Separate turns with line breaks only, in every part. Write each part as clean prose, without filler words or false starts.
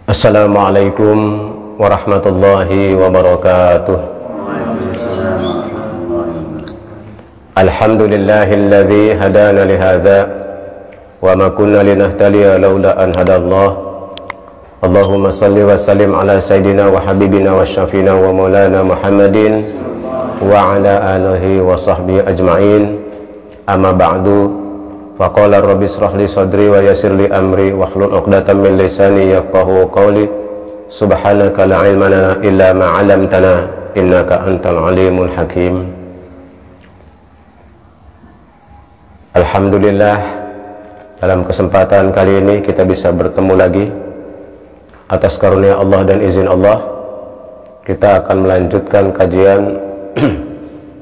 Assalamualaikum warahmatullahi wabarakatuh. Alhamdulillahilladzi hadana lihadza wa ma kunna linahtadiya laula an hadallah. Allahumma salli wa sallim ala sayyidina wa habibina wa syafina wa maulana Muhammadin wa ala alihi wa sahbihi ajma'in. Amma ba'du. Faqala rabbi israh li sadri wa yassir li amri wahlul 'uqdatam min lisani yafqahu qawli. Subhanaka la ilma lana illa ma 'allamtana innaka antal alimul hakim. Alhamdulillah, dalam kesempatan kali ini kita bisa bertemu lagi. Atas karunia Allah dan izin Allah, kita akan melanjutkan kajian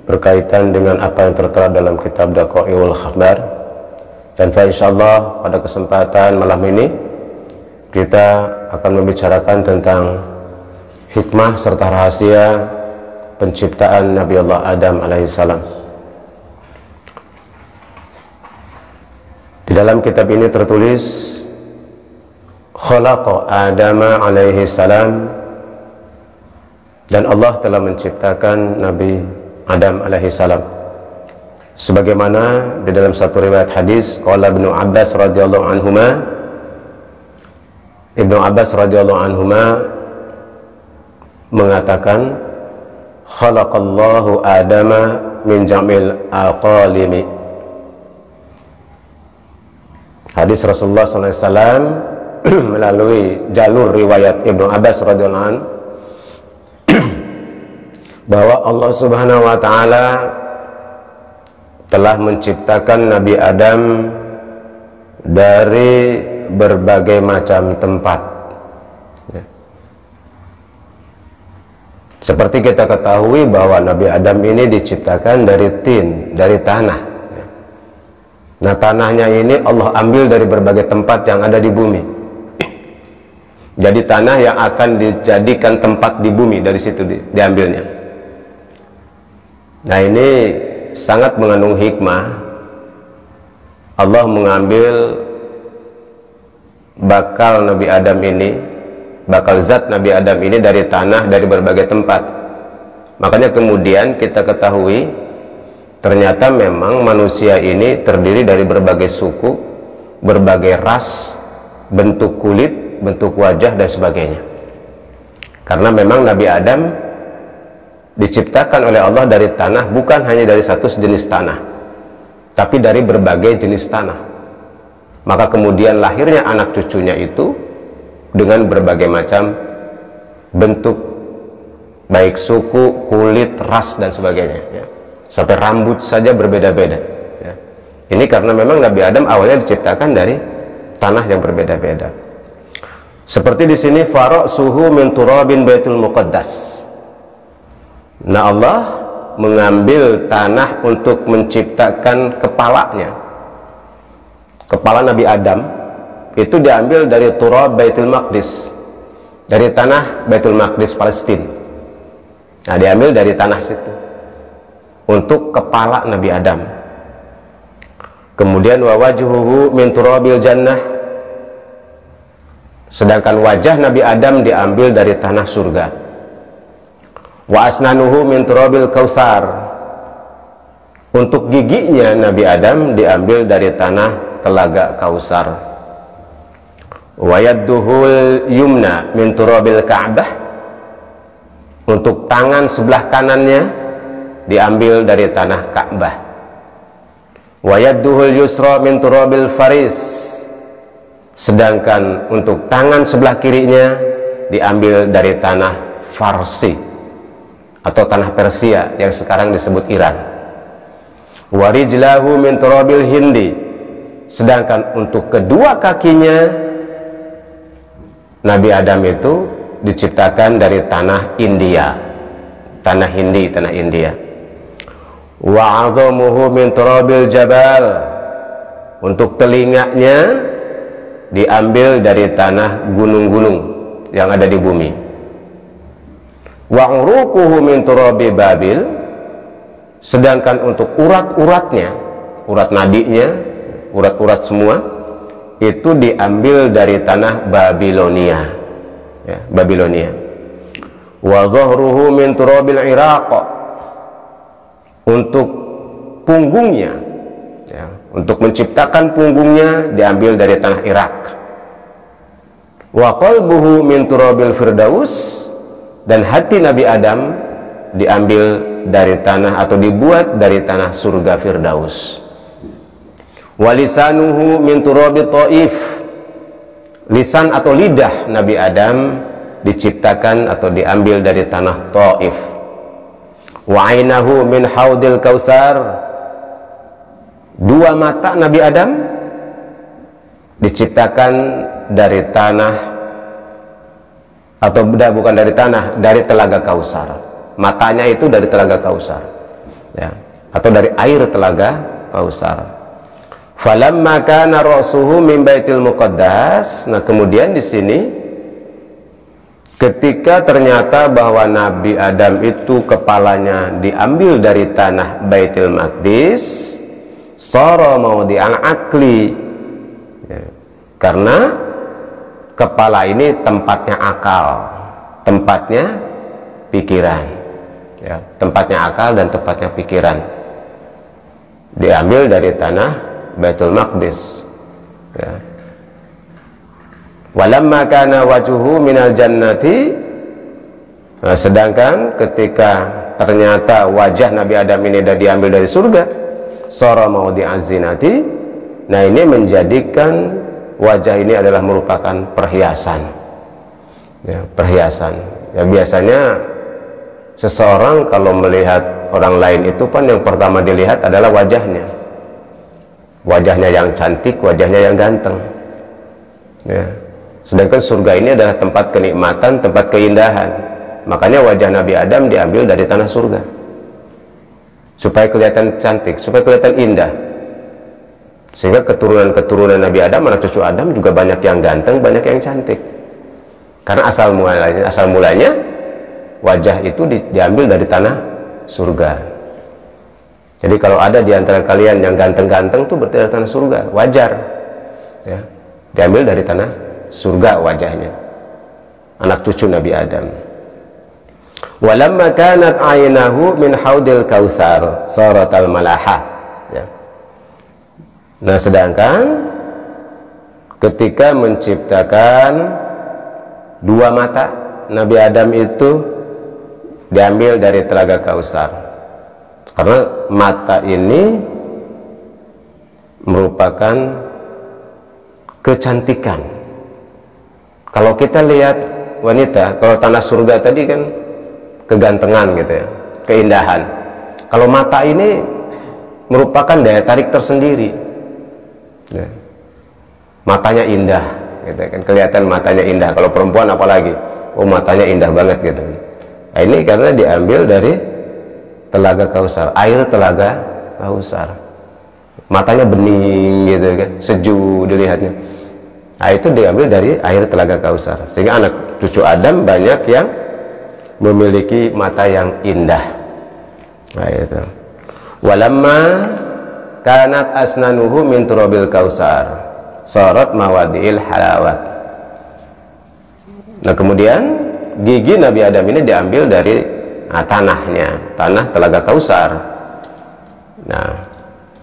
berkaitan dengan apa yang tertera dalam kitab Daqaiqul Khabar. Dan insyaallah pada kesempatan malam ini kita akan membicarakan tentang hikmah serta rahasia penciptaan Nabi Allah Adam alaihissalam. Di dalam kitab ini tertulis khalaqa Adama alaihissalam, dan Allah telah menciptakan Nabi Adam alaihissalam. Sebagaimana di dalam satu riwayat hadis, qala Ibnu Abbas radhiyallahu anhuma, Ibnu Abbas radhiyallahu anhuma mengatakan, khalaqallahu Adama min jam'il aqalimi. Hadis Rasulullah SAW melalui jalur riwayat Ibnu Abbas radhiyallahu anhu bahwa Allah Subhanahu wa taala telah menciptakan Nabi Adam dari berbagai macam tempat. Seperti kita ketahui bahwa Nabi Adam ini diciptakan dari tin, dari tanah. Nah, tanahnya ini Allah ambil dari berbagai tempat yang ada di bumi. Jadi tanah yang akan dijadikan tempat di bumi, dari situ diambilnya. Nah, ini sangat mengandung hikmah. Allah mengambil bakal Nabi Adam ini, bakal zat Nabi Adam ini dari tanah, dari berbagai tempat. Makanya kemudian kita ketahui ternyata memang manusia ini terdiri dari berbagai suku, berbagai ras, bentuk kulit, bentuk wajah dan sebagainya. Karena memang Nabi Adam diciptakan oleh Allah dari tanah, bukan hanya dari satu jenis tanah, tapi dari berbagai jenis tanah. Maka kemudian lahirnya anak cucunya itu dengan berbagai macam bentuk, baik suku, kulit, ras dan sebagainya, ya. Sampai rambut saja berbeda-beda, ya. Ini karena memang Nabi Adam awalnya diciptakan dari tanah yang berbeda-beda. Seperti di sini, fara'suhu min turabin baitul muqaddas. Nah, Allah mengambil tanah untuk menciptakan kepalanya. Kepala Nabi Adam itu diambil dari turab Baitul Maqdis, dari tanah Baitul Maqdis Palestina. Nah, diambil dari tanah situ untuk kepala Nabi Adam. Kemudian wa wajhuhu min turabil jannah, sedangkan wajah Nabi Adam diambil dari tanah surga. Wa asnanuhu min turabil kausar, untuk giginya Nabi Adam diambil dari tanah telaga Kausar. Wa yadduhul yumna min turabil Ka'bah, untuk tangan sebelah kanannya diambil dari tanah Ka'bah. Wa yadduhul yusra min turabil Faris, sedangkan untuk tangan sebelah kirinya diambil dari tanah Farsi atau tanah Persia yang sekarang disebut Iran. Wa rijlahu min turabil Hindi, sedangkan untuk kedua kakinya Nabi Adam itu diciptakan dari tanah India, tanah Hindi, tanah India. Wa 'azamuhu min turabil jabal, untuk telinganya diambil dari tanah gunung-gunung yang ada di bumi. Wa uruquhu min turabi Babil, sedangkan untuk urat-uratnya, urat nadinya, urat-urat semua itu diambil dari tanah Babilonia. ya, Babilonia. Wa dhahruhu min turabil Iraq, untuk punggungnya, ya, untuk menciptakan punggungnya diambil dari tanah Irak. Wa qalbuhu min turabil Firdaus, dan hati Nabi Adam diambil dari tanah atau dibuat dari tanah surga Firdaus. Walisanuhu min turabi Taif, lisan atau lidah Nabi Adam diciptakan atau diambil dari tanah Taif. Wa ainahu min haudil Kausar, dua mata Nabi Adam diciptakan dari tanah, atau bukan dari tanah, dari telaga Kausar. Matanya itu dari telaga Kausar, ya, atau dari air telaga Kausar. Falamma kana ra'suhu min Baitil Muqaddas. Nah, kemudian di sini ketika ternyata bahwa Nabi Adam itu kepalanya diambil dari tanah Baitul Maqdis, sara maudhi'al aqli, ya, karena kepala ini tempatnya akal, tempatnya pikiran, ya, tempatnya akal dan tempatnya pikiran, diambil dari tanah Baitul Maqdis, ya. Walamma kana wajhuhu minal jannati. Nah, sedangkan ketika ternyata wajah Nabi Adam ini sudah diambil dari surga, sara maudhi'az zinati. Nah, ini menjadikan wajah ini adalah merupakan perhiasan, ya, perhiasan. Ya, biasanya seseorang kalau melihat orang lain itu kan yang pertama dilihat adalah wajahnya, wajahnya yang cantik, wajahnya yang ganteng, ya. Sedangkan surga ini adalah tempat kenikmatan, tempat keindahan. Makanya wajah Nabi Adam diambil dari tanah surga supaya kelihatan cantik, supaya kelihatan indah, sehingga keturunan-keturunan Nabi Adam, anak cucu Adam juga banyak yang ganteng, banyak yang cantik, karena asal mulanya wajah itu diambil dari tanah surga. Jadi kalau ada di antara kalian yang ganteng-ganteng tuh berarti dari tanah surga, wajar, ya, diambil dari tanah surga wajahnya, anak cucu Nabi Adam. Walamma kanat aynahu min haudil Kausar saratal malahah, ya. Nah, sedangkan ketika menciptakan dua mata Nabi Adam itu diambil dari telaga Kausar, karena mata ini merupakan kecantikan. Kalau kita lihat wanita, kalau tanah surga tadi kan kegantengan gitu ya, keindahan. Kalau mata ini merupakan daya tarik tersendiri, ya. Matanya indah gitu kan, kelihatan matanya indah. Kalau perempuan apalagi, oh matanya indah banget gitu. Nah, ini karena diambil dari telaga Kausar, air telaga Kausar. Matanya bening gitu kan, sejuk dilihatnya. Nah, itu diambil dari air telaga Kausar, sehingga anak cucu Adam banyak yang memiliki mata yang indah. Nah, itu. Walamma kanat asnanuhu min turabil Kausar sarat mawadhi'il halawat. Nah, kemudian gigi Nabi Adam ini diambil dari tanahnya, tanah telaga Kausar. Nah,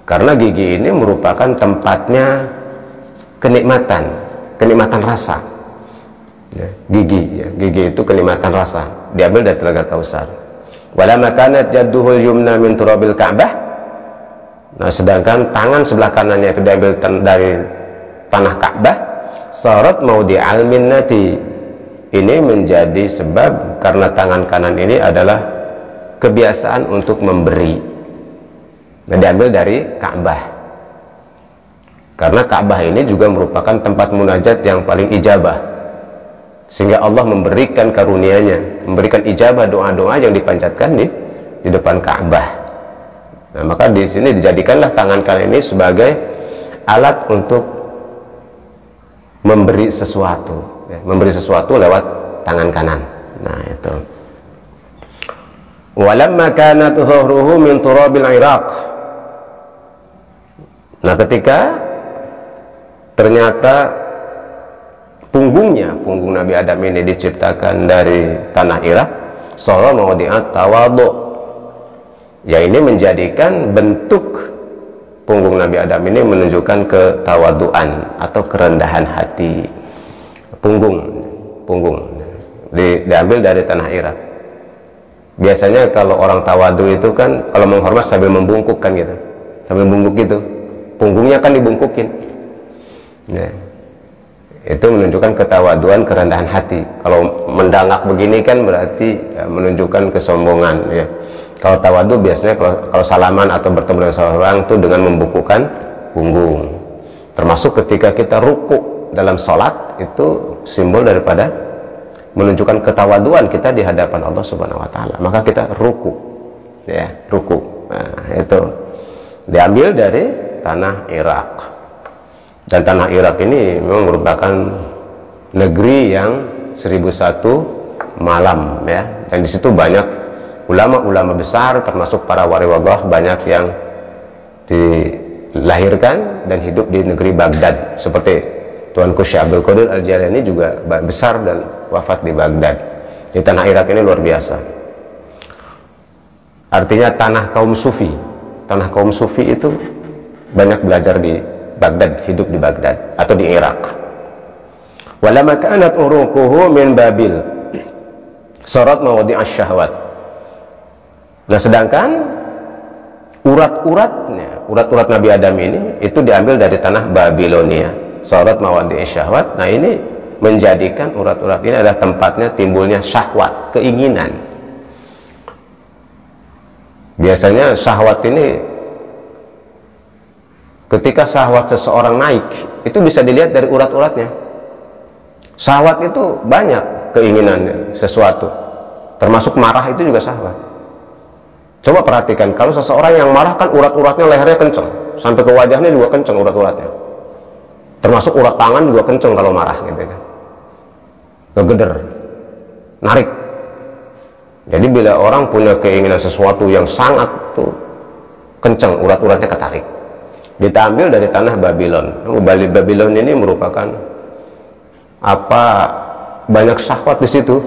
karena gigi ini merupakan tempatnya kenikmatan, kenikmatan rasa, ya, gigi, ya, gigi itu kenikmatan rasa, diambil dari telaga Kausar. Walamma kanat jadduhul yumna min turabil Ka'bah. Nah, sedangkan tangan sebelah kanannya itu diambil dari tanah Ka'bah, sarat maudhi'al minnati. Ini menjadi sebab karena tangan kanan ini adalah kebiasaan untuk memberi. Nah, diambil dari Ka'bah, karena Ka'bah ini juga merupakan tempat munajat yang paling ijabah, sehingga Allah memberikan karunia-Nya, memberikan ijabah doa-doa yang dipanjatkan di depan Ka'bah. Nah, maka di sini dijadikanlah tangan kanan ini sebagai alat untuk memberi sesuatu, ya, memberi sesuatu lewat tangan kanan. Nah, itu. Walamma kanat dhuhruhu min turabil Iraq. Nah, ketika ternyata punggung Nabi Adam ini diciptakan dari tanah Irak, sara mawdi'at tawadhu. Ya, ini menjadikan bentuk punggung Nabi Adam ini menunjukkan ketawaduan atau kerendahan hati. Punggung diambil dari tanah Irak. Biasanya kalau orang tawadu itu kan kalau menghormat sambil membungkuk kan gitu, sambil bungkuk gitu, punggungnya kan dibungkukin. Ya. Itu menunjukkan ketawaduan, kerendahan hati. Kalau mendangak begini kan berarti ya, menunjukkan kesombongan. Ya. Kalau tawadu biasanya kalau salaman atau bertemu dengan seorang itu dengan membungkukkan punggung. Termasuk ketika kita ruku dalam sholat, itu simbol daripada menunjukkan ketawaduan kita di hadapan Allah Subhanahu wa Ta'ala. Maka kita ruku, ya, ruku. Nah, itu diambil dari tanah Irak. Dan tanah Irak ini memang merupakan negeri yang 1001 malam, ya. Dan di situ banyak ulama-ulama besar, termasuk para wali-wallah, banyak yang dilahirkan dan hidup di negeri Baghdad. Seperti Tuanku Syekh Abdul Qadir Al-Jailani juga besar dan wafat di Baghdad. Di tanah Irak ini luar biasa. Artinya tanah kaum sufi. Tanah kaum sufi itu banyak belajar di Baghdad, hidup di Baghdad atau di Irak. Walamma kanat uruquhu min Babil sarat mawdi'asy syahwat. Nah, sedangkan urat-urat Nabi Adam ini itu diambil dari tanah Babilonia, sarat mawdi'asy syahwat. Nah, ini menjadikan urat-urat ini adalah tempatnya timbulnya syahwat, keinginan. Biasanya syahwat ini, ketika syahwat seseorang naik, itu bisa dilihat dari urat-uratnya. Syahwat itu banyak keinginannya sesuatu, termasuk marah itu juga syahwat. Coba perhatikan, kalau seseorang yang marah kan urat-uratnya lehernya kenceng, sampai ke wajahnya juga kenceng urat-uratnya. Termasuk urat tangan juga kenceng kalau marah gitu kan. Ngegeder, narik. Jadi bila orang punya keinginan sesuatu yang sangat tuh kenceng, urat-uratnya ketarik. Diambil dari tanah Babylon. Babylon ini merupakan banyak syahwat di situ,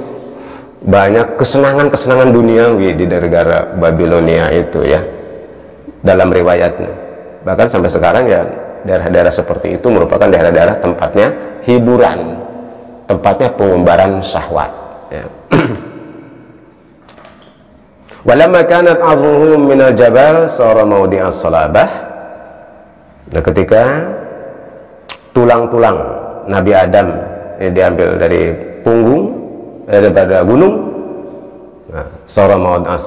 banyak kesenangan duniawi di negara Babilonia itu, ya, dalam riwayatnya. Bahkan sampai sekarang ya daerah-daerah seperti itu merupakan daerah-daerah tempatnya hiburan, tempatnya pengumbaran syahwat, ya. Walamma kanat 'azmuhu minal jabal sara mawdi'as salabah. Nah, ketika tulang-tulang Nabi Adam ini diambil dari punggung, daripada gunung, nah, sara mawdi'as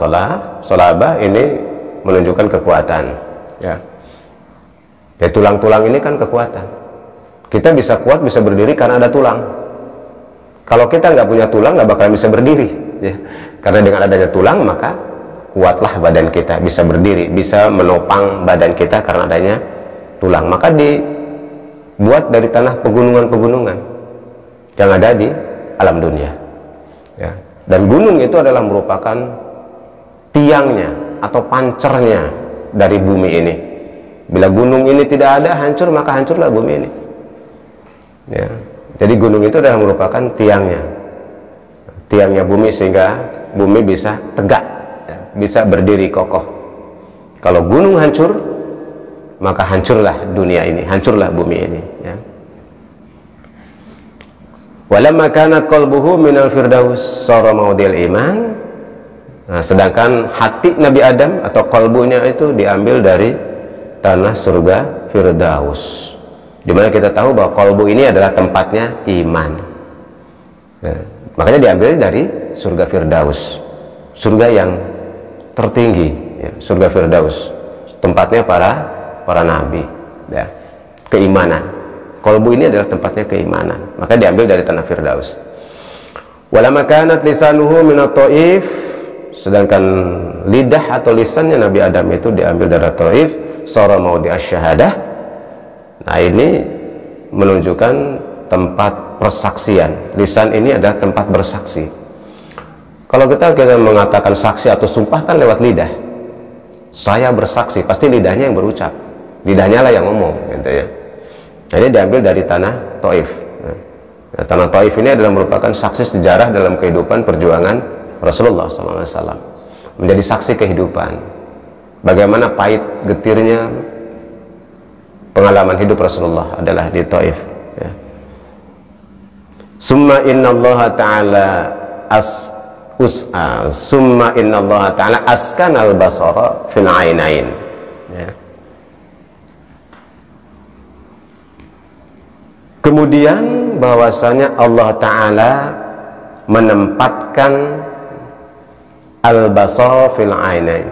salabah ini menunjukkan kekuatan, ya. Ya, tulang-tulang ini kan kekuatan. Kita bisa kuat, bisa berdiri karena ada tulang. Kalau kita nggak punya tulang, nggak bakal bisa berdiri, ya. Karena dengan adanya tulang, maka kuatlah badan kita, bisa berdiri, bisa menopang badan kita karena adanya tulang. Maka dibuat dari tanah pegunungan-pegunungan yang ada di alam dunia, ya. Dan gunung itu adalah merupakan tiangnya atau pancernya dari bumi ini. Bila gunung ini tidak ada, hancur, maka hancurlah bumi ini, ya. Jadi gunung itu adalah merupakan tiangnya bumi, sehingga bumi bisa tegak, ya, bisa berdiri kokoh. Kalau gunung hancur, maka hancurlah dunia ini, hancurlah bumi ini, ya. Walamma kanat qalbuhu minal firdaus sara mawdi'il iman. Nah, sedangkan hati Nabi Adam atau qalbunya itu diambil dari tanah surga Firdaus, dimana kita tahu bahwa qalbu ini adalah tempatnya iman, ya. Makanya diambil dari surga Firdaus, surga yang tertinggi, ya, surga Firdaus, tempatnya para nabi, ya, keimanan. Qalbu ini adalah tempatnya keimanan, maka diambil dari tanah Firdaus. Walamma kanat lisanuhu minat Taif, sedangkan lidah atau lisannya Nabi Adam itu diambil dari Taif, sara mawdi'asy syahadah. Nah, ini menunjukkan tempat persaksian. Lisan ini adalah tempat bersaksi. Kalau kita mengatakan saksi atau sumpah kan lewat lidah. Saya bersaksi, pasti lidahnya yang berucap, lidahnya lah yang ngomong, gitu, ya. Jadi diambil dari tanah Taif. Tanah Taif ini adalah merupakan saksi sejarah dalam kehidupan perjuangan Rasulullah SAW, menjadi saksi kehidupan bagaimana pahit getirnya pengalaman hidup Rasulullah adalah di Taif, ya. Summa innallaha ta'ala summa innallaha ta'ala askanal basara fil ainain, ya. Kemudian bahwasanya Allah Ta'ala menempatkan al-basar fil ainain,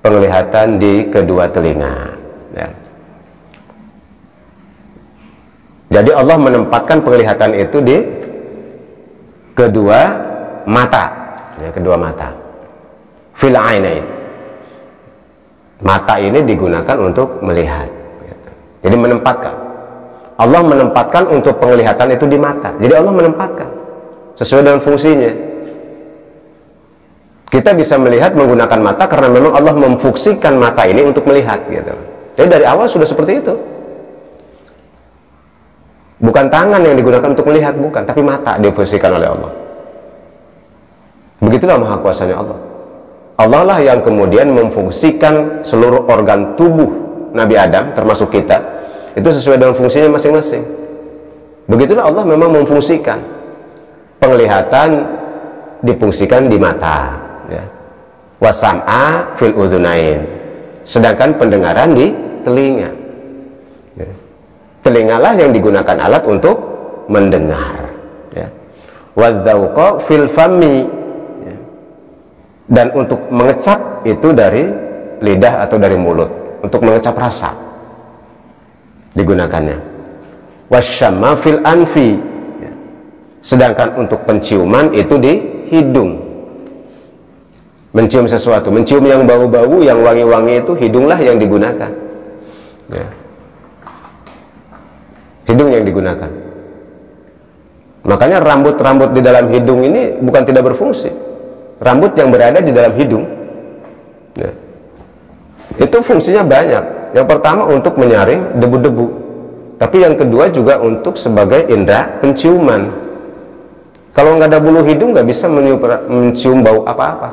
penglihatan di kedua telinga, ya. Jadi Allah menempatkan penglihatan itu di kedua mata, ya, kedua mata, fil ainain. Mata ini digunakan untuk melihat, gitu. Jadi menempatkan, Allah menempatkan untuk penglihatan itu di mata. Jadi Allah menempatkan sesuai dengan fungsinya. Kita bisa melihat menggunakan mata karena memang Allah memfungsikan mata ini untuk melihat, gitu. Jadi dari awal sudah seperti itu. Bukan tangan yang digunakan untuk melihat, bukan, tapi mata difungsikan oleh Allah. Begitulah maha kuasanya Allah. Allah lah yang kemudian memfungsikan seluruh organ tubuh Nabi Adam, termasuk kita, itu sesuai dengan fungsinya masing-masing. Begitulah Allah memang memfungsikan. Penglihatan difungsikan di mata, ya. Wasam'a fil udhunain, sedangkan pendengaran di telinga, ya. Telingalah yang digunakan alat untuk mendengar, ya. Wadzauqa fil fammi, dan untuk mengecap itu dari lidah atau dari mulut, untuk mengecap rasa digunakannya. Wasyamma fil anfi, ya. Sedangkan untuk penciuman itu di hidung, mencium sesuatu, mencium yang bau-bau, yang wangi-wangi, itu hidunglah yang digunakan, ya. Hidung yang digunakan. Makanya rambut-rambut di dalam hidung ini bukan tidak berfungsi. Rambut yang berada di dalam hidung, ya, itu fungsinya banyak. Yang pertama untuk menyaring debu-debu, tapi yang kedua juga untuk sebagai indera penciuman. Kalau nggak ada bulu hidung nggak bisa mencium bau apa-apa.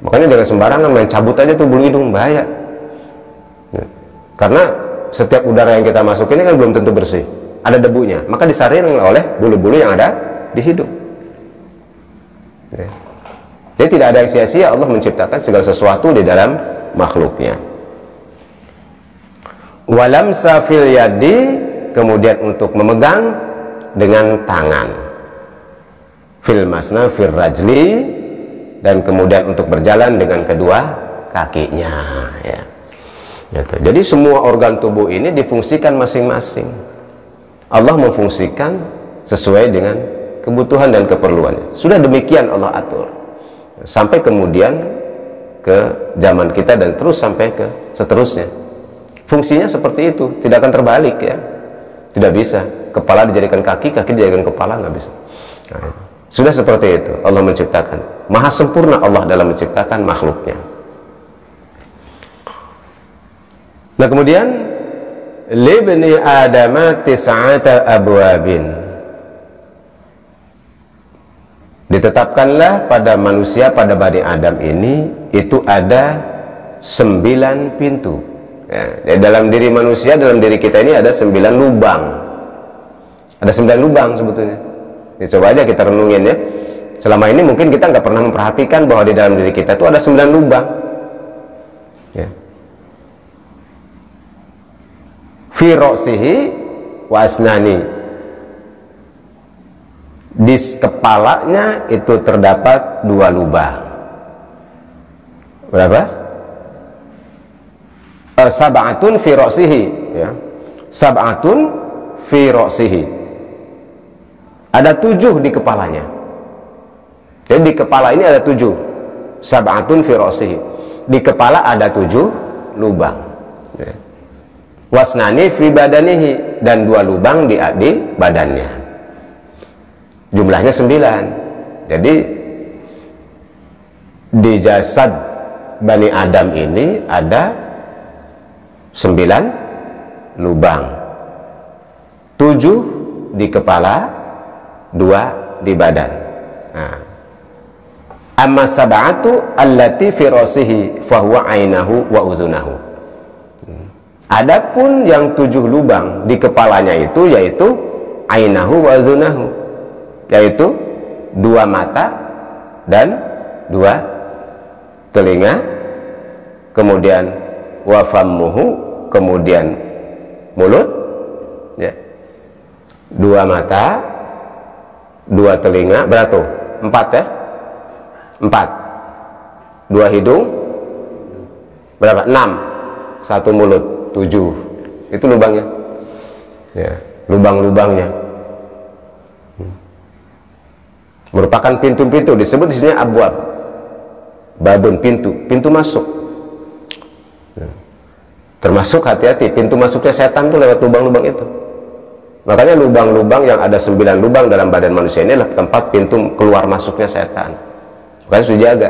Makanya jangan sembarangan main cabut aja tuh bulu hidung, bahaya, ya. Karena setiap udara yang kita masuk ini kan belum tentu bersih, ada debunya, maka disaring oleh bulu-bulu yang ada di hidung, ya. Jadi tidak ada yang sia-sia Allah menciptakan segala sesuatu di dalam makhluknya. Walam safil yadi, kemudian untuk memegang dengan tangan. Fil masna fil rajli, dan kemudian untuk berjalan dengan kedua kakinya, ya. Gitu. Jadi semua organ tubuh ini difungsikan masing-masing. Allah memfungsikan sesuai dengan kebutuhan dan keperluannya. Sudah demikian Allah atur. Sampai kemudian ke zaman kita dan terus sampai ke seterusnya. Fungsinya seperti itu, tidak akan terbalik, ya. Tidak bisa. Kepala dijadikan kaki, kaki dijadikan kepala, nggak bisa. Nah, sudah seperti itu Allah menciptakan. Maha sempurna Allah dalam menciptakan makhluknya. Nah kemudian libni adama tis'ata abwabin, ditetapkanlah pada manusia, pada Bani Adam ini itu ada 9 pintu, ya. Dalam diri manusia, dalam diri kita ini ada 9 lubang. Ada 9 lubang sebetulnya. Ya, coba aja kita renungin, ya. Selama ini mungkin kita nggak pernah memperhatikan bahwa di dalam diri kita itu ada 9 lubang, ya. Fi ra'sihi wa asnani, di kepalanya itu terdapat 2 lubang. Berapa? Sab'atun fi ra'sihi, ya. Sab'atun fi ra'sihi, ada 7 di kepalanya. Jadi di kepala ini ada 7. Sab'atun fi ra'sihi, di kepala ada 7 lubang, ya. Wasnani fi badanihi, dan 2 lubang di badannya. Jumlahnya 9. Jadi di jasad Bani Adam ini ada 9 lubang, 7 di kepala, 2 di badan. Nah, amma sab'atu allati fi rasihi fahuwa ainahu wa uzunahu. Adapun yang 7 lubang di kepalanya itu yaitu ainahu wa uzunahu, yaitu 2 mata dan 2 telinga, kemudian wa fammuhu, kemudian mulut, ya. 2 mata, 2 telinga, berapa tuh? 4 ya? 4. 2 hidung, berapa? 6. 1 mulut, 7. Itu lubangnya, ya, lubang-lubangnya. Merupakan pintu-pintu, disebut di sini abwab, babun, pintu masuk. Termasuk hati-hati, pintu masuknya setan tuh lewat lubang-lubang itu. Makanya lubang-lubang yang ada 9 lubang dalam badan manusia ini adalah tempat pintu keluar masuknya setan. Makanya harus dijaga.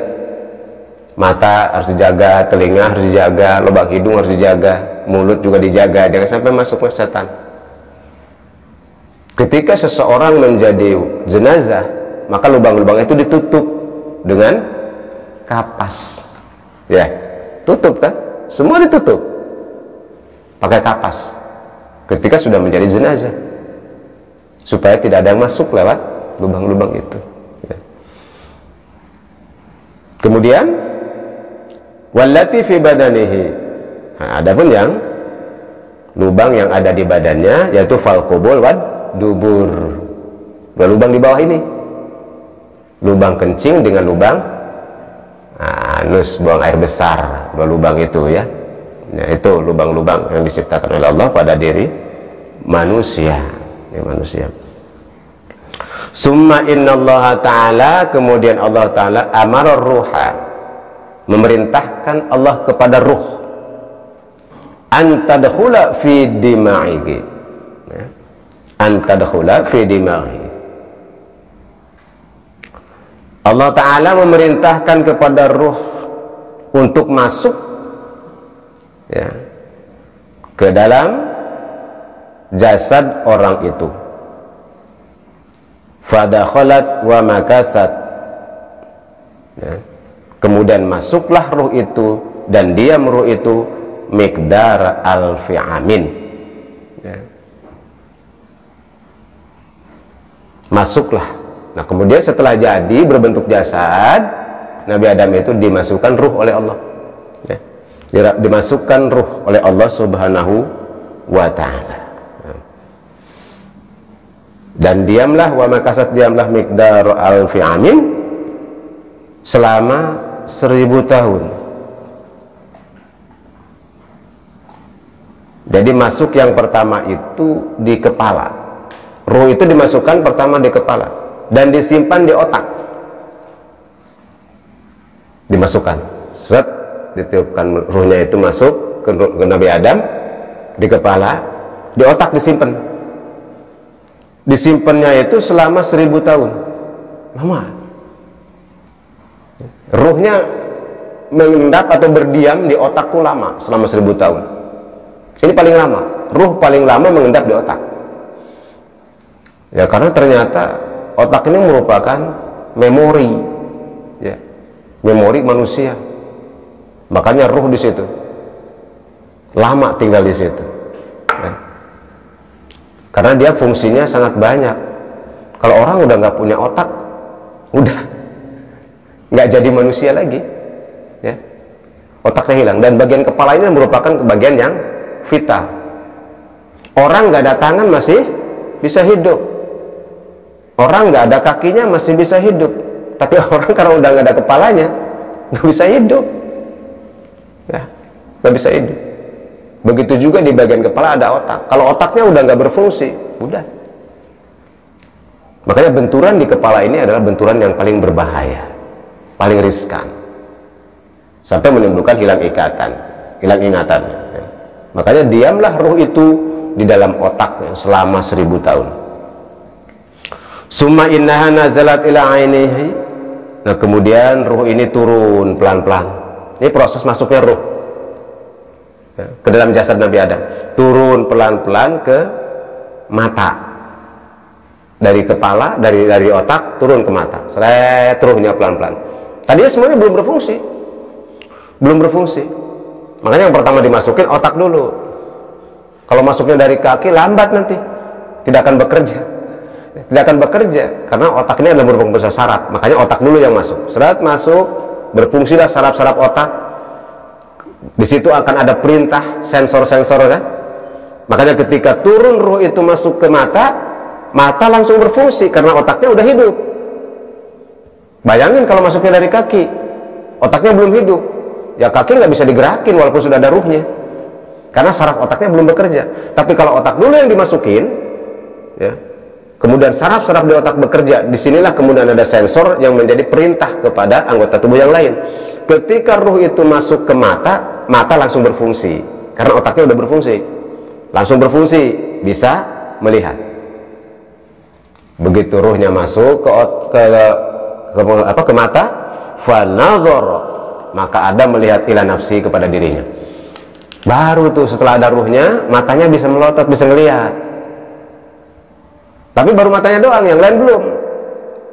Mata harus dijaga, telinga harus dijaga, lubang hidung harus dijaga, mulut juga dijaga, jangan sampai masuknya setan. Ketika seseorang menjadi jenazah, maka lubang-lubang itu ditutup dengan kapas, ya, tutup kan, semua ditutup pakai kapas ketika sudah menjadi jenazah, supaya tidak ada yang masuk lewat lubang-lubang itu, ya. Kemudian wallati fi badanihi, nah, adapun yang lubang yang ada di badannya yaitu fal qubul wad dubur, dua lubang di bawah ini, lubang kencing dengan lubang anus, buang air besar, 2 lubang itu, ya. Ya, itu lubang-lubang yang diciptakan oleh Allah pada diri manusia, ya, manusia. Summa innallaha ta'ala, kemudian Allah ta'ala amara ruha, memerintahkan Allah kepada ruh, antadkhula fi dima'ihi, ya, antadkhula fi dima'ihi. Allah Ta'ala memerintahkan kepada ruh untuk masuk, ya, ke dalam jasad orang itu. Fadakhalat wa makasat, ya. Kemudian masuklah ruh itu dan diam ruh itu miqdar alfi amin, ya. Masuklah. Nah, kemudian setelah jadi berbentuk jasad, Nabi Adam itu dimasukkan ruh oleh Allah, ya. Dimasukkan ruh oleh Allah Subhanahu wa ta'ala, dan diamlah wa makasat, diamlah miqdar alfi amin, selama 1000 tahun. Jadi masuk yang pertama itu di kepala, ruh itu dimasukkan pertama di kepala dan disimpan di otak, dimasukkan, seret, ditiupkan ruhnya itu masuk ke Nabi Adam di kepala, di otak disimpan. Disimpannya itu selama 1000 tahun, lama. Ruhnya mengendap atau berdiam di otak tuh lama, selama 1000 tahun. Ini paling lama, ruh paling lama mengendap di otak, ya, karena ternyata otak ini merupakan memori, ya, memori manusia. Makanya ruh di situ lama tinggal di situ, ya. Karena dia fungsinya sangat banyak. Kalau orang udah nggak punya otak, udah nggak jadi manusia lagi, ya. Otaknya hilang, dan bagian kepala ini merupakan bagian yang vital. Orang nggak ada tangan masih bisa hidup. Orang nggak ada kakinya masih bisa hidup, tapi orang karena udah nggak ada kepalanya nggak bisa hidup, ya, nggak bisa hidup. Begitu juga di bagian kepala ada otak. Kalau otaknya udah nggak berfungsi, udah. Makanya benturan di kepala ini adalah benturan yang paling berbahaya, paling riskan, sampai menimbulkan hilang ikatan, hilang ingatan, ya. Makanya diamlah ruh itu di dalam otaknya selama 1000 tahun. Summa innaha nazalat ila ainihi. Nah, kemudian ruh ini turun pelan-pelan. Ini proses masuknya ruh. ya, ke dalam jasad Nabi Adam, turun pelan-pelan ke mata, dari kepala, dari otak turun ke mata, seret ruhnya pelan-pelan. Tadinya semuanya belum berfungsi. Makanya yang pertama dimasukin otak dulu. Kalau masuknya dari kaki lambat nanti, tidak akan bekerja, karena otak ini adalah merupakan saraf. Makanya otak dulu yang masuk, seret masuk, berfungsilah saraf-saraf otak. Di situ akan ada perintah sensor-sensor kan. Makanya ketika turun ruh itu masuk ke mata langsung berfungsi karena otaknya udah hidup. Bayangin kalau masuknya dari kaki, otaknya belum hidup, ya kaki nggak bisa digerakin walaupun sudah ada ruhnya, karena saraf otaknya belum bekerja. Tapi kalau otak dulu yang dimasukin, ya, kemudian saraf-saraf di otak bekerja, disinilah kemudian ada sensor yang menjadi perintah kepada anggota tubuh yang lain. Ketika ruh itu masuk ke mata langsung berfungsi, karena otaknya udah berfungsi, langsung berfungsi, bisa melihat. Begitu ruhnya masuk ke mata, fanadhara, maka Adam melihat ila nafsi, kepada dirinya. Baru tuh setelah ada ruhnya, matanya bisa melotot, bisa ngelihat. Tapi baru matanya doang, yang lain belum.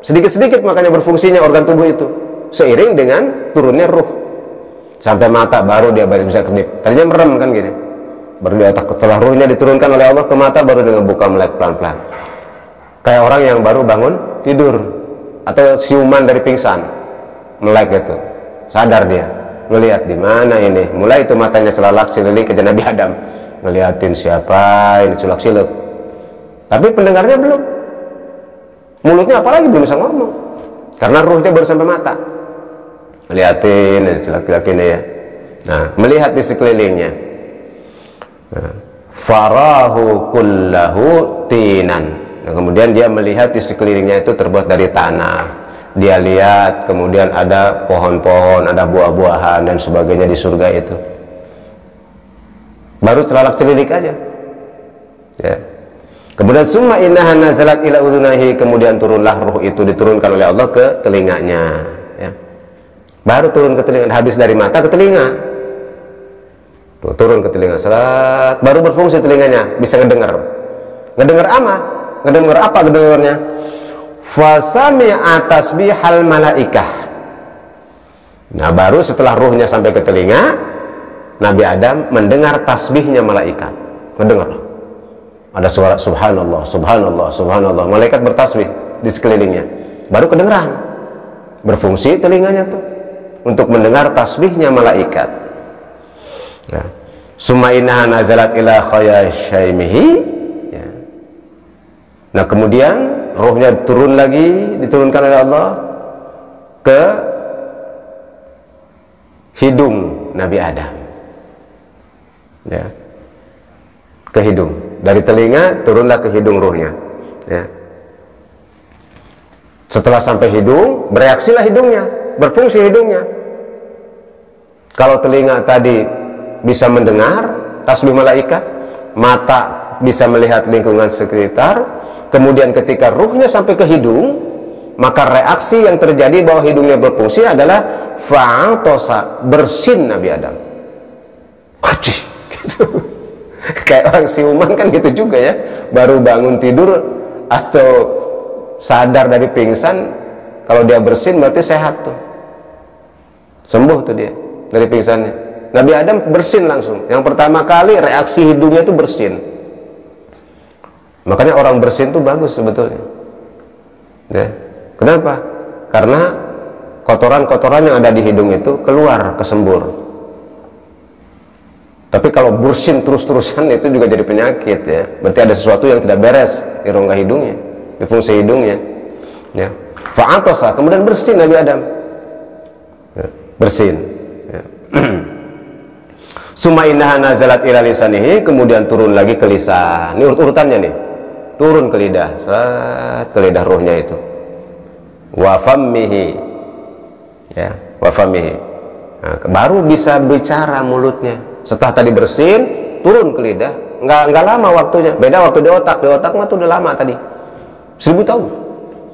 Sedikit-sedikit makanya berfungsinya organ tubuh itu, seiring dengan turunnya ruh. Sampai mata baru dia bisa kedip. Tadinya merem kan gini, baru di otak. Setelah ruhnya diturunkan oleh Allah ke mata, baru dia buka melek pelan-pelan. Kayak orang yang baru bangun tidur atau siuman dari pingsan, melek gitu, sadar dia, melihat di mana ini. Mulai itu matanya selalak seliling ke Nabi Adam, ngeliatin siapa ini, sulak-siluk. Tapi pendengarnya belum, mulutnya apalagi belum bisa ngomong, karena ruhnya baru sampai mata. Ngeliatin sulak-siluk ini ya. Nah, melihat di sekelilingnya. Nah, farahu kullahu tinan. Nah, kemudian dia melihat di sekelilingnya itu terbuat dari tanah. Dia lihat kemudian ada pohon-pohon, ada buah-buahan dan sebagainya di surga itu. Baru celalak celilik aja. Ya. Kemudian summa innaha nazalat ila udhunahi, kemudian turunlah ruh itu, diturunkan oleh Allah ke telinganya. Ya. Baru turun ke telinga, habis dari mata ke telinga. Tuh, turun ke telinga, serat, baru berfungsi telinganya, bisa ngedengar. Ngedengar apa? Ngedengar apa kedengarnya? Fasami'a tasbihal malaikah. Nah, baru setelah ruhnya sampai ke telinga, Nabi Adam mendengar tasbihnya malaikat. Mendengar. Ada suara subhanallah, subhanallah, subhanallah. Malaikat bertasbih di sekelilingnya. Baru kedengeran. Berfungsi telinganya tuh untuk mendengar tasbihnya malaikat. Nah, summa innaha nazalat ila khayashaimihi. Nah, kemudian ruhnya turun lagi, diturunkan oleh Allah ke hidung Nabi Adam. Ya. Ke hidung. Dari telinga turunlah ke hidung ruhnya. Ya. Setelah sampai hidung, bereaksilah hidungnya, berfungsi hidungnya. Kalau telinga tadi bisa mendengar tasbih malaikat, mata bisa melihat lingkungan sekitar. Kemudian ketika ruhnya sampai ke hidung, maka reaksi yang terjadi bahwa hidungnya berfungsi adalah fa'atosa, bersin Nabi Adam. Wajih, gitu. Kayak orang siuman kan gitu juga ya, baru bangun tidur atau sadar dari pingsan, kalau dia bersin berarti sehat tuh, sembuh tuh dia dari pingsannya. Nabi Adam bersin langsung, yang pertama kali reaksi hidungnya itu bersin. Makanya orang bersin itu bagus sebetulnya. Ya. Kenapa? Karena kotoran-kotoran yang ada di hidung itu keluar, kesembur. Tapi kalau bersin terus-terusan itu juga jadi penyakit ya. Berarti ada sesuatu yang tidak beres di rongga hidungnya, di fungsi hidungnya. Ya. Fa'atosa, kemudian bersin Nabi Adam. Ya. Bersin. Ya. Summa innaha nazalat ila lisanihi, kemudian turun lagi ke lisan. Ini urutannya nih. Turun ke lidah, ke lidah ruhnya itu. Wa fammihi. Ya, wa fammihi. Nah, baru bisa bicara mulutnya. Setelah tadi bersin, turun ke lidah. Enggak lama waktunya. Beda waktu di otak. Di otak mah tuh udah lama tadi. 1000 tahun.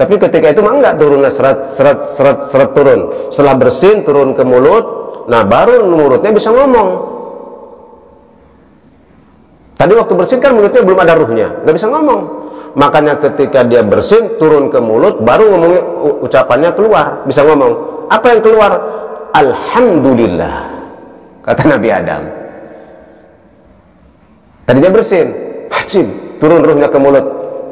Tapi ketika itu mah enggak turunnya seret turun. Setelah bersin turun ke mulut. Nah, baru mulutnya bisa ngomong. Tadi waktu bersin kan mulutnya belum ada ruhnya, nggak bisa ngomong. Makanya ketika dia bersin, turun ke mulut, baru ngomongnya, ucapannya keluar, bisa ngomong. Apa yang keluar? Alhamdulillah, kata Nabi Adam. Tadinya bersin, hajim, turun ruhnya ke mulut.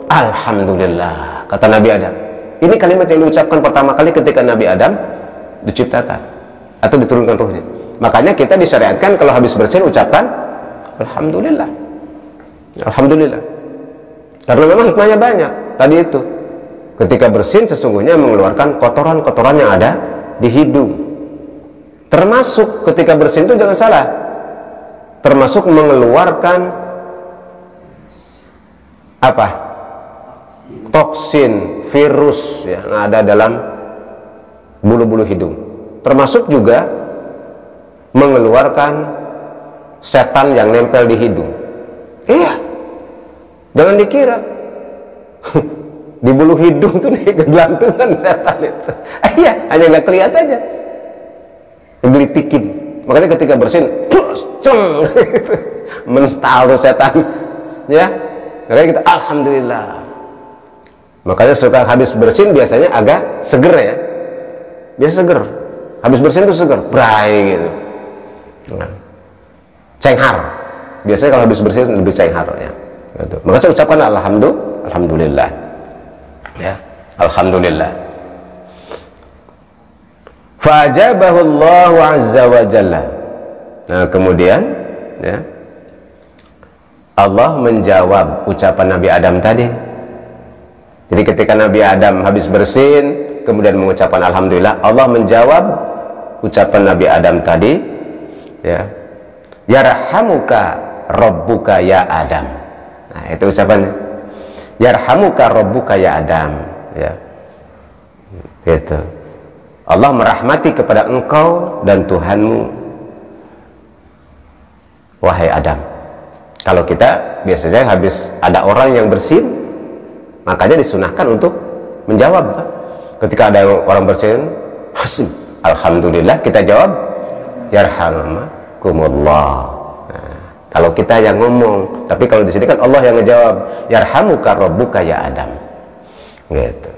Alhamdulillah, kata Nabi Adam. Ini kalimat yang diucapkan pertama kali ketika Nabi Adam diciptakan atau diturunkan ruhnya. Makanya kita disyariatkan kalau habis bersin ucapkan Alhamdulillah. Alhamdulillah. Karena memang hikmahnya banyak. Tadi itu, ketika bersin sesungguhnya mengeluarkan kotoran-kotoran yang ada di hidung. Termasuk ketika bersin itu jangan salah, termasuk mengeluarkan apa? Toksin, virus yang ada dalam bulu-bulu hidung. Termasuk juga mengeluarkan setan yang nempel di hidung. Iya, jangan dikira di bulu hidung tuh nih kegelantungan setan itu. Iya, hanya nggak kelihatan aja, gelitikin. Makanya ketika bersin, mental tuh setan, ya. Makanya kita Alhamdulillah. Makanya suka habis bersin biasanya agak seger ya, biasa seger. Habis bersin tuh seger, bray gitu. Nah, cenghar. Biasanya kalau habis bersin lebih cenghar ya. Gitu. Maka saya ucapkan Alhamdulillah. Ya, Alhamdulillah. Fa'ajabahu Allah azza wa jalla. Nah, kemudian ya, Allah menjawab ucapan Nabi Adam tadi. Jadi ketika Nabi Adam habis bersin kemudian mengucapkan Alhamdulillah, Allah menjawab ucapan Nabi Adam tadi, ya, yarhamuka rabbuka ya Adam. Nah, itu ucapannya, yarhamuka rabbuka ya Adam, ya, itu Allah merahmati kepada engkau dan Tuhanmu wahai Adam. Kalau kita biasanya habis ada orang yang bersin, makanya disunahkan untuk menjawab. Ketika ada orang bersin, hasim, Alhamdulillah, kita jawab yarhamakumullah. Nah, kalau kita yang ngomong, tapi kalau di sini kan Allah yang ngejawab, yarhamuka rabbuka ya Adam. Gitu.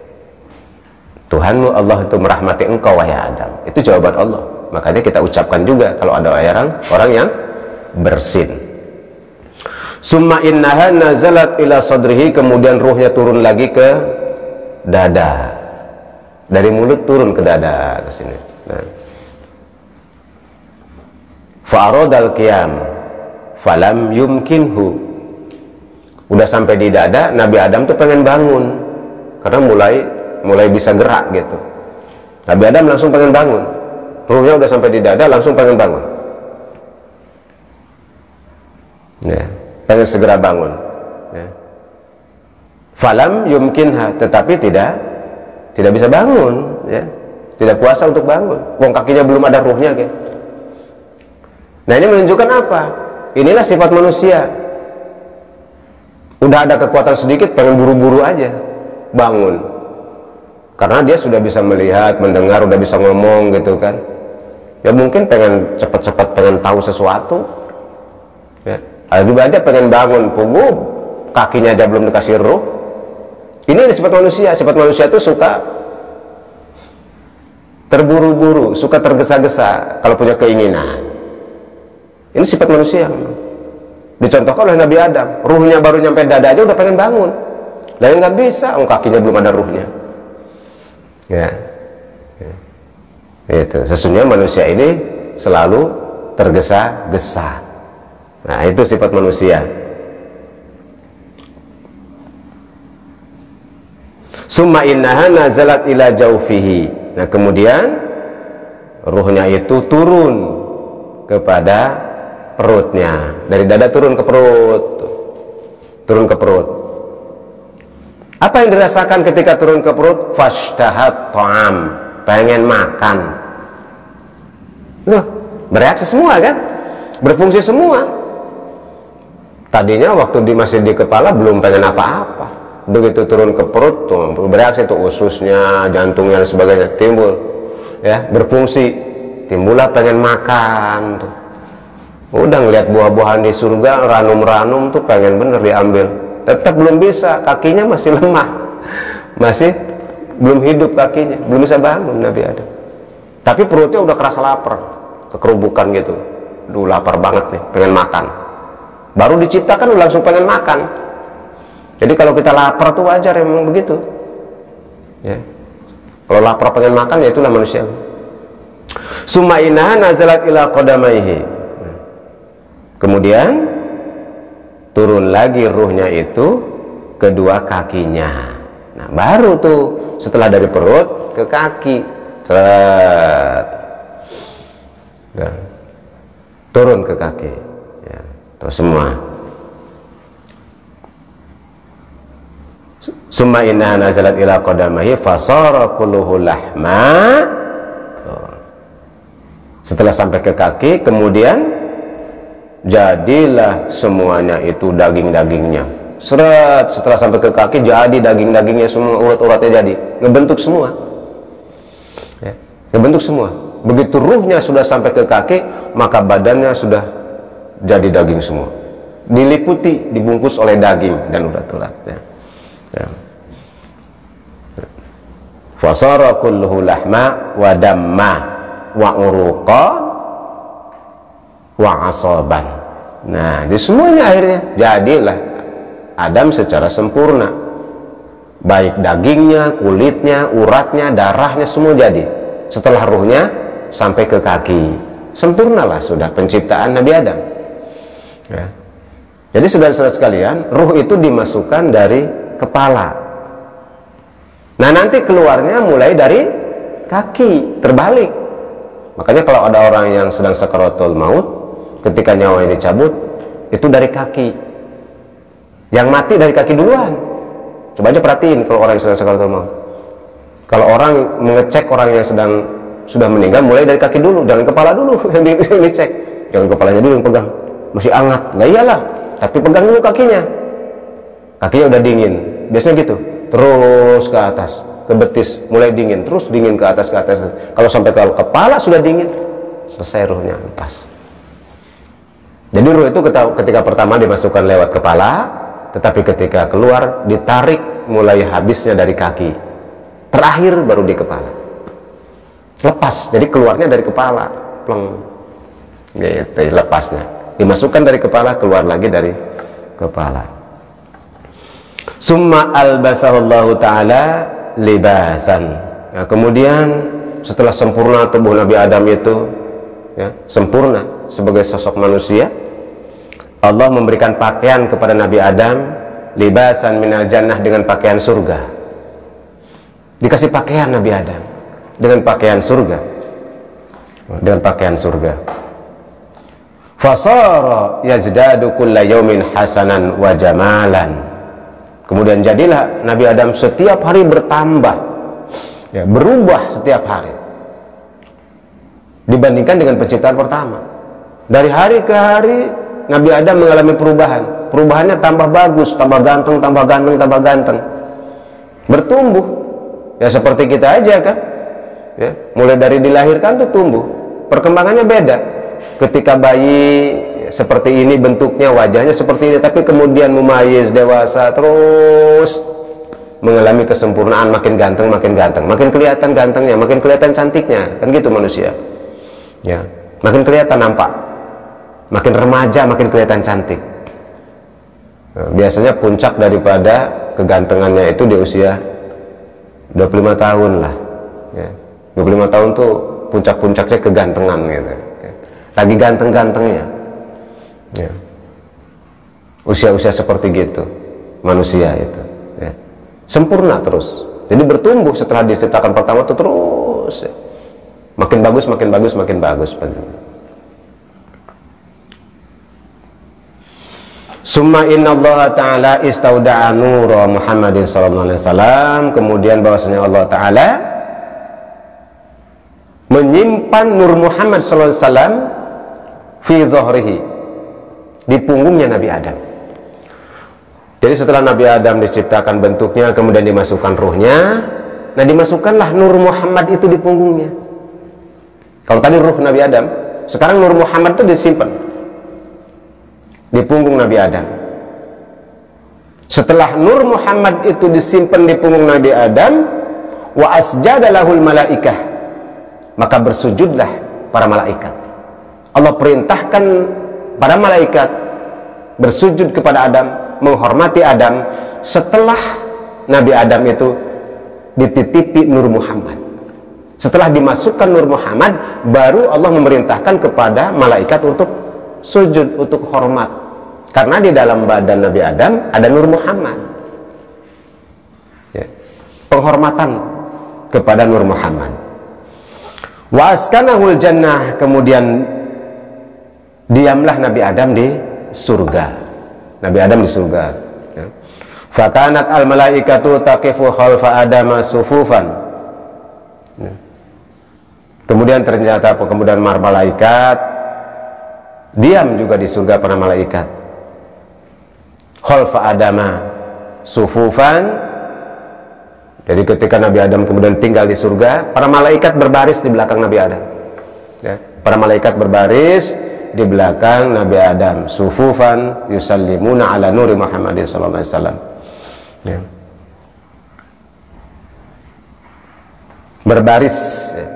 Tuhanmu Allah itu merahmati engkau wahai Adam. Itu jawaban Allah. Makanya kita ucapkan juga kalau ada orang yang bersin. Summa innaha nazalat ila sadrihi, kemudian ruhnya turun lagi ke dada. Dari mulut turun ke dada ke sini. Nah. Fa'aradal qiyam falam yumkinhu. Udah sampai di dada, Nabi Adam tuh pengen bangun karena mulai bisa gerak gitu. Nabi Adam langsung pengen bangun. Ruhnya udah sampai di dada, langsung pengen bangun. Ya, pengen segera bangun. Ya. Falam yumkinha, tetapi tidak bisa bangun, ya. Tidak kuasa untuk bangun. Wong kakinya belum ada ruhnya, gitu. Nah, ini menunjukkan apa? Inilah sifat manusia. Udah ada kekuatan sedikit, pengen buru-buru aja bangun. Karena dia sudah bisa melihat, mendengar, udah bisa ngomong gitu kan. Ya mungkin pengen cepat-cepat pengen tahu sesuatu. Ya. Ada juga aja pengen bangun, punggung, kakinya aja belum dikasih ruh. Ini sifat manusia. Sifat manusia itu suka terburu-buru, suka tergesa-gesa kalau punya keinginan. Ini sifat manusia. Dicontohkan oleh Nabi Adam. Ruhnya baru nyampe dada aja udah pengen bangun. Lah nggak bisa, kakinya belum ada ruhnya. Ya. Itu sesungguhnya manusia ini selalu tergesa-gesa. Nah, itu sifat manusia. Summa innaha nazalat ila jaufihi. Nah, kemudian ruhnya itu turun kepada perutnya. Dari dada turun ke perut. Turun ke perut. Apa yang dirasakan ketika turun ke perut? Fashtahat ta'am, pengen makan. Loh, bereaksi semua kan? Berfungsi semua. Tadinya waktu masih di kepala belum pengen apa-apa. Begitu turun ke perut tuh bereaksi tuh ususnya, jantungnya dan sebagainya timbul, ya, berfungsi, timbullah pengen makan tuh. Udah ngeliat buah-buahan di surga, ranum-ranum tuh pengen bener diambil, tetap belum bisa, kakinya masih lemah, masih belum hidup kakinya, belum bisa bangun Nabi Adam. Tapi perutnya udah kerasa lapar, kekerubukan gitu. Duh, lapar banget nih, pengen makan. Baru diciptakan udah langsung pengen makan. Jadi kalau kita lapar tuh wajar, emang begitu. Ya. Kalau lapar pengen makan, ya itulah manusia. Summa innaha nazalat ila qadamaihi. Kemudian turun lagi ruhnya itu kedua kakinya. Nah, baru tuh setelah dari perut ke kaki, ya, turun ke kaki, ya, terus semua. Summa inna nazalat ila qadamaihi fasara kulluhu lahma. Setelah sampai ke kaki, kemudian jadilah semuanya itu daging-dagingnya. Seret, setelah sampai ke kaki jadi daging-dagingnya semua, urat-uratnya jadi, ngebentuk semua, ya, ngebentuk semua. Begitu ruhnya sudah sampai ke kaki, maka badannya sudah jadi daging semua, diliputi, dibungkus oleh daging dan urat-urat, ya. Ya. Fasara kulluhu lahma wa damma wa uruqa wa asaban. Nah, jadi semuanya akhirnya jadilah Adam secara sempurna, baik dagingnya, kulitnya, uratnya, darahnya, semua jadi setelah ruhnya sampai ke kaki. Sempurnalah sudah penciptaan Nabi Adam, ya. Jadi saudara-saudara sekalian, ruh itu dimasukkan dari kepala. Nah, nanti keluarnya mulai dari kaki, terbalik. Makanya kalau ada orang yang sedang sakaratul maut, ketika nyawanya dicabut, itu dari kaki. Yang mati dari kaki duluan. Coba aja perhatiin kalau orang yang sedang sakaratul maut. Kalau orang mengecek orang yang sudah meninggal, mulai dari kaki dulu, jangan kepala dulu yang dicek. Jangan kepalanya dulu yang pegang, masih hangat. Nah iyalah, tapi pegang dulu kakinya. Kakinya udah dingin, biasanya gitu. Terus ke atas, ke betis, mulai dingin, terus dingin ke atas, ke atas. Kalau sampai ke kepala sudah dingin, selesai ruhnya, lepas. Jadi ruh itu ketika pertama dimasukkan lewat kepala, tetapi ketika keluar ditarik mulai habisnya dari kaki, terakhir baru di kepala. Lepas, jadi keluarnya dari kepala, pleng, gitu, lepasnya. Dimasukkan dari kepala, keluar lagi dari kepala. Summa albasahullahu ta'ala libasan. Nah, kemudian setelah sempurna tubuh Nabi Adam itu, ya, sempurna sebagai sosok manusia, Allah memberikan pakaian kepada Nabi Adam, libasan minal jannah, dengan pakaian surga. Dikasih pakaian Nabi Adam dengan pakaian surga, dengan pakaian surga. Fasara yazdadu kulla yaumin hasanan wa jamalan. Kemudian jadilah Nabi Adam setiap hari bertambah, ya, berubah setiap hari dibandingkan dengan penciptaan pertama. Dari hari ke hari Nabi Adam mengalami perubahan. Perubahannya tambah bagus, tambah ganteng, tambah ganteng, tambah ganteng. Bertumbuh, ya seperti kita aja kan, ya, mulai dari dilahirkan tuh tumbuh. Perkembangannya beda. Ketika bayi seperti ini bentuknya, wajahnya seperti ini, tapi kemudian mumayyiz, dewasa, terus mengalami kesempurnaan, makin ganteng, makin kelihatan gantengnya, makin kelihatan cantiknya, kan gitu manusia, ya, makin kelihatan nampak, makin remaja, makin kelihatan cantik. Nah, biasanya puncak daripada kegantengannya itu di usia 25 tahun lah, ya. 25 tahun tuh puncak-puncaknya kegantengan gitu, ya. Lagi ganteng-gantengnya, ya. Usia-usia seperti gitu manusia itu, ya, sempurna terus. Jadi bertumbuh setelah diciptakan pertama itu terus, ya, makin bagus, makin bagus, makin bagus. Summa inna Allah Ta'ala istauda'a nura Muhammadin sallallahu alaihi wasallam. Kemudian bahwasanya Allah Ta'ala menyimpan nur Muhammad sallallahu alaihi wasallam fi dhahrihi, di punggungnya Nabi Adam. Jadi setelah Nabi Adam diciptakan bentuknya, kemudian dimasukkan ruhnya, nah dimasukkanlah nur Muhammad itu di punggungnya. Kalau tadi ruh Nabi Adam, sekarang nur Muhammad itu disimpan di punggung Nabi Adam. Setelah Nur Muhammad itu disimpan di punggung Nabi Adam, wa asjadalahul malaikah, maka bersujudlah para malaikat. Allah perintahkan para malaikat bersujud kepada Adam, menghormati Adam setelah Nabi Adam itu dititipi Nur Muhammad. Setelah dimasukkan Nur Muhammad, baru Allah memerintahkan kepada malaikat untuk sujud, untuk hormat. Karena di dalam badan Nabi Adam ada Nur Muhammad. Ya. Penghormatan kepada Nur Muhammad. Wa askanahul jannah, kemudian diamlah Nabi Adam di surga. Nabi Adam di surga. Ya. Fakanat al malaikatu taqifu khalfa Adama sufufan. Ya. Kemudian ternyata kemudian malaikat diam juga di surga para malaikat. Khalfa Adama sufufan. Jadi ketika Nabi Adam kemudian tinggal di surga, para malaikat berbaris di belakang Nabi Adam. Ya. Para malaikat berbaris di belakang Nabi Adam, sufufan yusallimuna ala nuri Muhammadin sallallahu alaihi wasallam. Ya. Berbaris ya,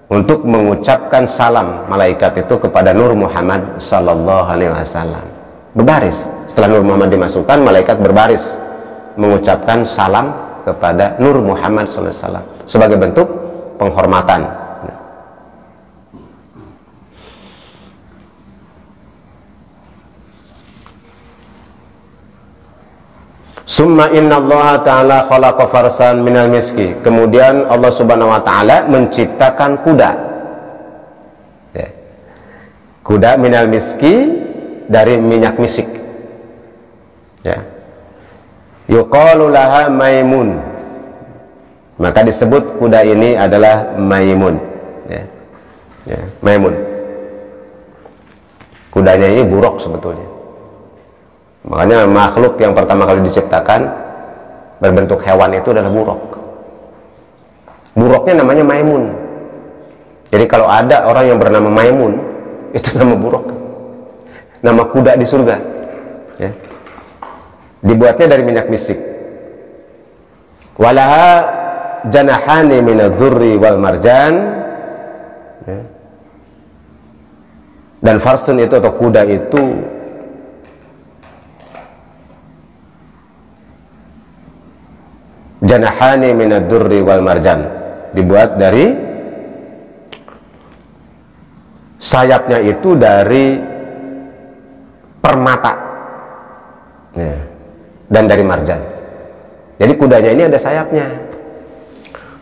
untuk mengucapkan salam malaikat itu kepada Nur Muhammad sallallahu alaihi wasallam. Berbaris. Setelah Nur Muhammad dimasukkan, malaikat berbaris mengucapkan salam kepada Nur Muhammad sallallahu alaihi wasallam sebagai bentuk penghormatan. Summa inna Allah ta'ala khalaqa farsan minal miski. Kemudian Allah subhanahu wa ta'ala menciptakan kuda ya. Kuda minal miski, dari minyak misik ya. Yuqalu laha Maimun, maka disebut kuda ini adalah Maimun ya. Ya, Maimun. Kudanya ini buruk sebetulnya. Makanya makhluk yang pertama kali diciptakan berbentuk hewan itu adalah buruk. Buruknya namanya Maimun. Jadi kalau ada orang yang bernama Maimun, itu nama buruk, nama kuda di surga ya. Dibuatnya dari minyak misik. Walaha janahani minadh-dhurri wal marjan ya. Dan farsun itu atau kuda itu janahani minadh-dhurri wal marjan, dibuat dari sayapnya itu dari permata ya, dan dari marjan. Jadi kudanya ini ada sayapnya.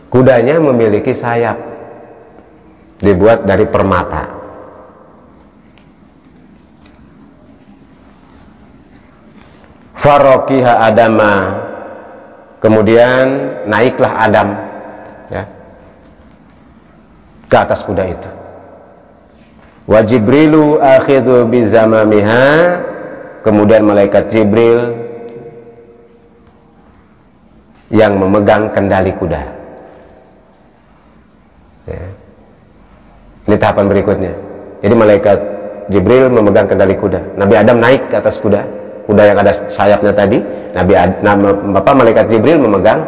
Kudanya memiliki sayap, dibuat dari permata. Farokiha Adama, kemudian naiklah Adam ya, ke atas kuda itu. Wa Jibrilu akhidhu bizamamiha, kemudian malaikat Jibril yang memegang kendali kuda ya. Ini tahapan berikutnya. Jadi malaikat Jibril memegang kendali kuda, Nabi Adam naik ke atas kuda yang ada sayapnya tadi. Malaikat Jibril memegang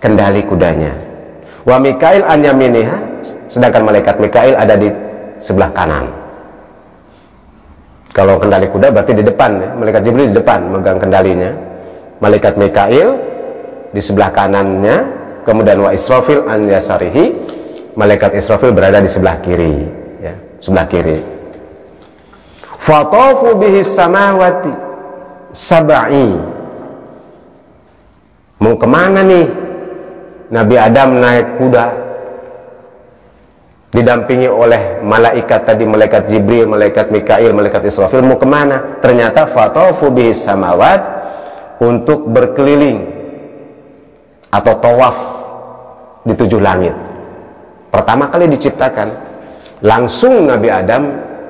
kendali kudanya. Wa Mikail an yaminiha, sedangkan malaikat Mikail ada di sebelah kanan. Kalau kendali kuda berarti di depan ya. Malaikat Jibril di depan memegang kendalinya, malaikat Mikail di sebelah kanannya, kemudian wa Israfil an yasarihi, malaikat Israfil berada di sebelah kiri ya, sebelah kiri. Fatafu bihi samawati sab'i. Mau kemana nih Nabi Adam naik kuda didampingi oleh malaikat tadi, malaikat Jibril, malaikat Mikail, malaikat Israfil? Mau kemana? Ternyata fatafu bihi samawat, untuk berkeliling atau tawaf di 7 langit. Pertama kali diciptakan, langsung Nabi Adam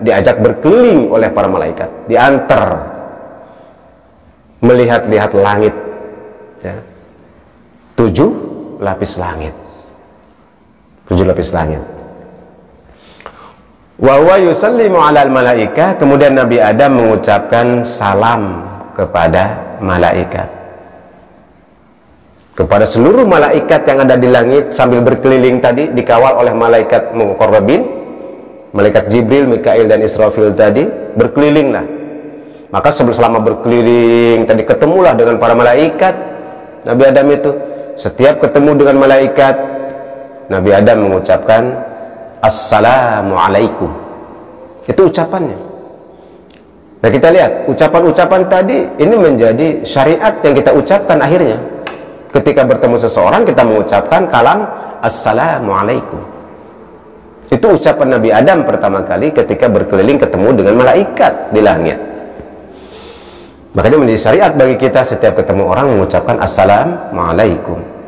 diajak berkeliling oleh para malaikat, diantar melihat-lihat langit ya. 7 lapis langit, 7 lapis langit. Wa huwa yusallimu 'alal malaikah, kemudian Nabi Adam mengucapkan salam kepada malaikat, kepada seluruh malaikat yang ada di langit sambil berkeliling tadi, dikawal oleh malaikat muqarrabin, malaikat Jibril, Mikail dan Israfil tadi, berkelilinglah. Maka selama berkeliling tadi ketemulah dengan para malaikat. Nabi Adam itu setiap ketemu dengan malaikat, Nabi Adam mengucapkan Assalamualaikum. Itu ucapannya. Nah, kita lihat ucapan-ucapan tadi ini menjadi syariat yang kita ucapkan akhirnya. Ketika bertemu seseorang kita mengucapkan kalam Assalamualaikum. Itu ucapan Nabi Adam pertama kali ketika berkeliling ketemu dengan malaikat di langit. Makanya menjadi syariat bagi kita setiap ketemu orang mengucapkan Assalamualaikum.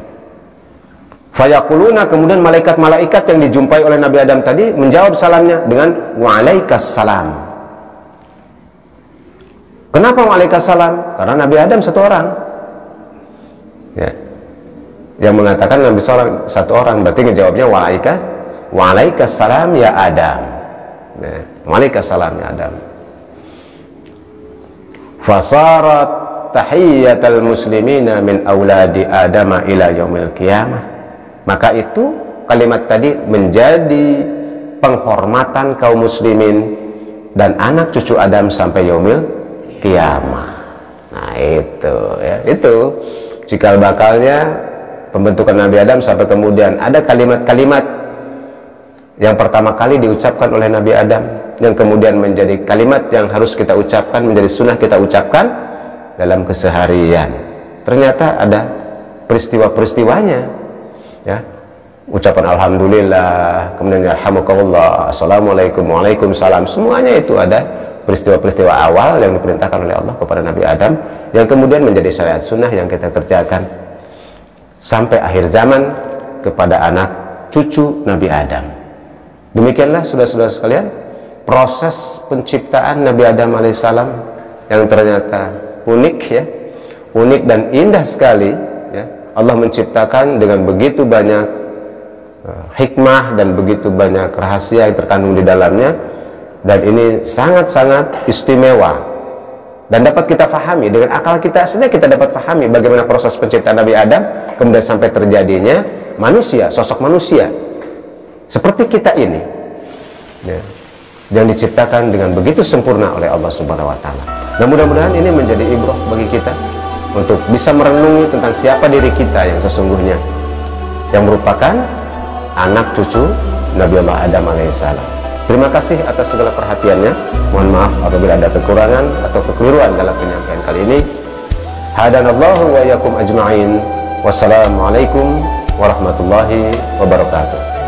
Fayaquluna, kemudian malaikat-malaikat yang dijumpai oleh Nabi Adam tadi menjawab salamnya dengan Waalaikumsalam. Kenapa Waalaikumsalam? Karena Nabi Adam satu orang. Ya. Yang mengatakan Nabi satu orang, berarti ngejawabnya Waalaikumsalam ya Adam. Nah, Waalaikumsalam ya Adam. Fasarat tahiyyatal muslimina min auladi Adama ila yaumil qiyamah. Maka itu kalimat tadi menjadi penghormatan kaum muslimin dan anak cucu Adam sampai yaumil qiyamah. Nah itu ya, itu cikal bakalnya pembentukan Nabi Adam sampai kemudian ada kalimat-kalimat yang pertama kali diucapkan oleh Nabi Adam, yang kemudian menjadi kalimat yang harus kita ucapkan, menjadi sunnah kita ucapkan dalam keseharian. Ternyata ada peristiwa-peristiwanya, ya. Ucapan alhamdulillah, kemudian yarhamukallah, assalamualaikum, waalaikumsalam, semuanya itu ada peristiwa-peristiwa awal yang diperintahkan oleh Allah kepada Nabi Adam, yang kemudian menjadi syariat sunnah yang kita kerjakan sampai akhir zaman kepada anak cucu Nabi Adam. Demikianlah saudara-saudara sekalian proses penciptaan Nabi Adam alaihissalam yang ternyata unik, ya, unik dan indah sekali, ya. Allah menciptakan dengan begitu banyak hikmah dan begitu banyak rahasia yang terkandung di dalamnya, dan ini sangat-sangat istimewa dan dapat kita fahami dengan akal kita saja. Kita dapat fahami bagaimana proses penciptaan Nabi Adam kemudian sampai terjadinya manusia, sosok manusia seperti kita ini, ya, yang diciptakan dengan begitu sempurna oleh Allah Subhanahu wa Ta'ala. Dan mudah-mudahan ini menjadi ibrah bagi kita untuk bisa merenungi tentang siapa diri kita yang sesungguhnya, yang merupakan anak cucu Nabi Allah Adam alaihissalam. Terima kasih atas segala perhatiannya. Mohon maaf apabila ada kekurangan atau kekeliruan dalam penyampaian kali ini. Hadanallahu wa iyyakum ajma'in. Wassalamualaikum warahmatullahi wabarakatuh.